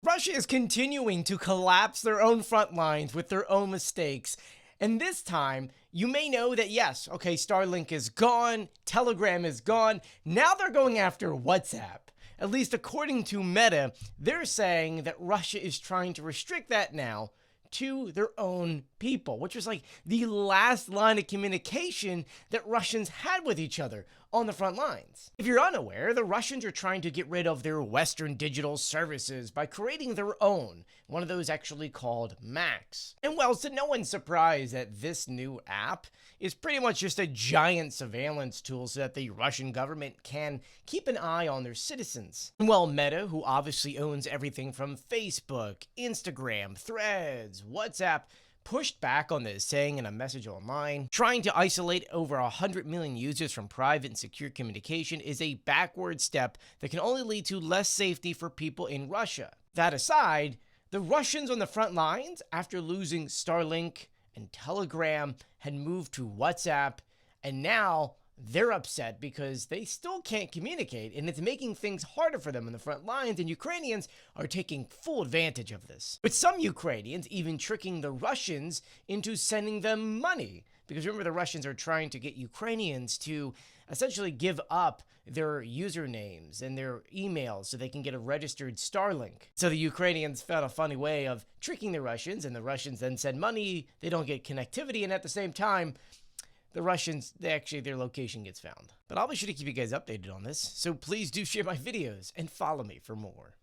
Russia is continuing to collapse their own front lines with their own mistakes. And this time, you may know that yes, okay, Starlink is gone, Telegram is gone. Now they're going after WhatsApp. At least according to Meta, they're saying that Russia is trying to restrict that now to their own people, which was like the last line of communication that Russians had with each other on the front lines. If you're unaware, the Russians are trying to get rid of their Western digital services by creating their own, one of those actually called Max. And well, so no one's surprised that this new app is pretty much just a giant surveillance tool so that the Russian government can keep an eye on their citizens. And well, Meta, who obviously owns everything from Facebook, Instagram, Threads, WhatsApp, pushed back on this, saying in a message online, trying to isolate over 100 million users from private and secure communication is a backward step that can only lead to less safety for people in Russia. That aside, the Russians on the front lines, after losing Starlink and Telegram, had moved to WhatsApp, and now they're upset because they still can't communicate, and it's making things harder for them on the front lines, and Ukrainians are taking full advantage of this. With some Ukrainians even tricking the Russians into sending them money. Because remember, the Russians are trying to get Ukrainians to essentially give up their usernames and their emails so they can get a registered Starlink. So the Ukrainians found a funny way of tricking the Russians, and the Russians then send money, they don't get connectivity, and at the same time, the Russians, their location gets found. But I'll be sure to keep you guys updated on this, so please do share my videos and follow me for more.